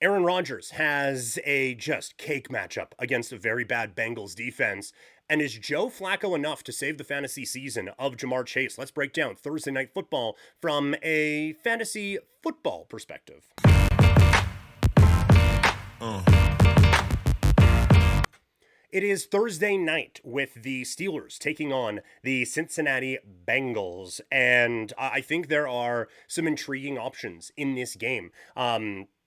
Aaron Rodgers has a just cake matchup against a very bad Bengals defense. And is Joe Flacco enough to save the fantasy season of Jamar Chase? Let's break down Thursday Night Football from a fantasy football perspective. It is Thursday night with the Steelers taking on the Cincinnati Bengals, and I think there are some intriguing options in this game.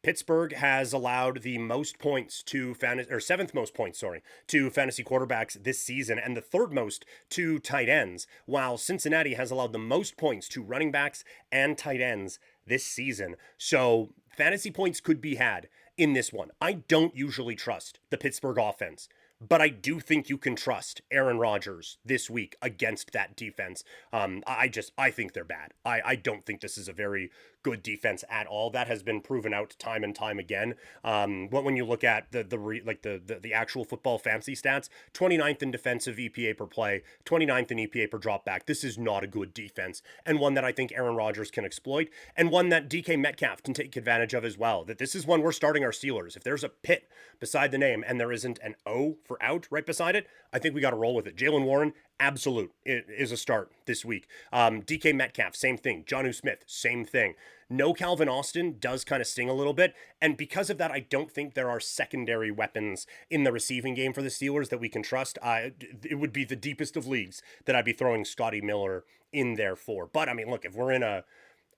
Pittsburgh has allowed the most points to seventh most points, to fantasy quarterbacks this season, and the third most to tight ends, while Cincinnati has allowed the most points to running backs and tight ends this season. So fantasy points could be had in this one. I don't usually trust the Pittsburgh offense, but I do think you can trust Aaron Rodgers this week against that defense. I think they're bad. I don't think this is a very good defense at all. That has been proven out time and time again. But when you look at the actual football fantasy stats, 29th in defensive EPA per play, 29th in EPA per drop back. This is not a good defense, and one that I think Aaron Rodgers can exploit, and one that DK Metcalf can take advantage of as well. That this is when we're starting our Steelers. If there's a pit beside the name and there isn't an O for out right beside it, I think we got to roll with it. Jaylen Warren, absolute, it is a start this week. DK Metcalf, same thing. Jonnu Smith, same thing. No Calvin Austin does kind of sting a little bit, and because of that, I don't think there are secondary weapons in the receiving game for the Steelers that we can trust. It would be the deepest of leagues that I'd be throwing Scotty Miller in there for. But I mean, look, if we're in a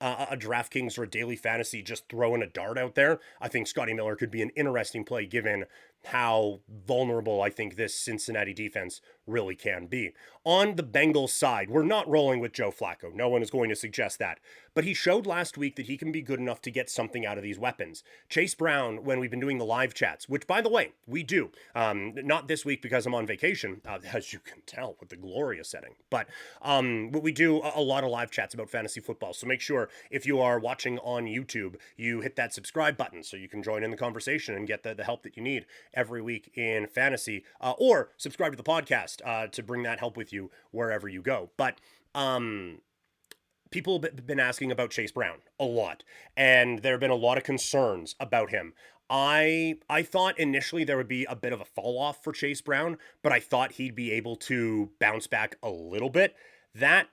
DraftKings or a daily fantasy just throwing a dart out there, I think Scotty Miller could be an interesting play given how vulnerable I think this Cincinnati defense really can be. On the Bengals side, we're not rolling with Joe Flacco. No one is going to suggest that. But he showed last week that he can be good enough to get something out of these weapons. Chase Brown, when we've been doing the live chats, which by the way, we do, not this week because I'm on vacation, as you can tell with the glorious setting, but we do a lot of live chats about fantasy football. So make sure if you are watching on YouTube, you hit that subscribe button so you can join in the conversation and get the help that you need every week in fantasy, or subscribe to the podcast to bring that help with you wherever you go. But people have been asking about Chase Brown a lot, and there have been a lot of concerns about him. I thought initially there would be a bit of a fall off for Chase Brown, but I thought he'd be able to bounce back a little bit. That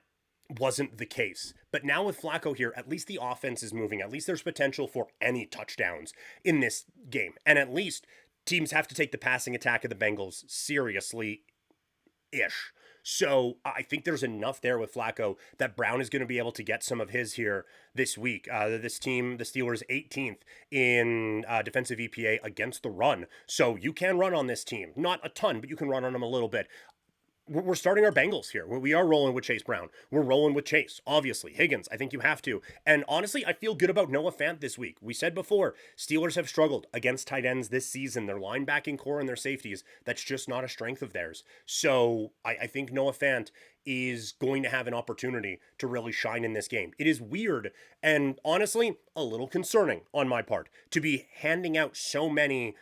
wasn't the case. But now with Flacco here, at least the offense is moving. At least there's potential for any touchdowns in this game. And at least teams have to take the passing attack of the Bengals seriously-ish. So I think there's enough there with Flacco that Brown is going to be able to get some of his here this week. This team, the Steelers, 18th in defensive EPA against the run. So you can run on this team. Not a ton, but you can run on them a little bit. We're starting our Bengals here. We are rolling with Chase Brown. We're rolling with Chase, obviously. Higgins, I think you have to. And honestly, I feel good about Noah Fant this week. We said before, Steelers have struggled against tight ends this season. Their linebacking core and their safeties, that's just not a strength of theirs. So I think Noah Fant is going to have an opportunity to really shine in this game. It is weird and honestly a little concerning on my part to be handing out so many,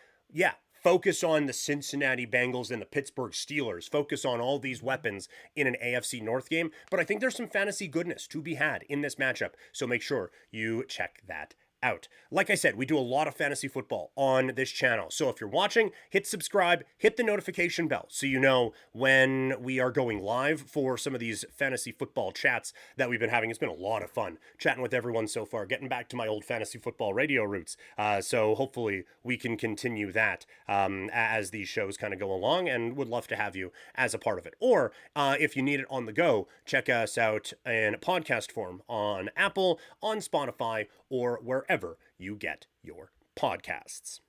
focus on the Cincinnati Bengals and the Pittsburgh Steelers. Focus on all these weapons in an AFC North game. But I think there's some fantasy goodness to be had in this matchup. So make sure you check that out. Like I said, we do a lot of fantasy football on this channel. So if you're watching, hit subscribe, hit the notification bell so you know when we are going live for some of these fantasy football chats that we've been having. It's been a lot of fun chatting with everyone so far, getting back to my old fantasy football radio roots. So hopefully we can continue that as these shows kind of go along, and would love to have you as a part of it. Or if you need it on the go, check us out in podcast form on Apple, on Spotify, or wherever you get your podcasts.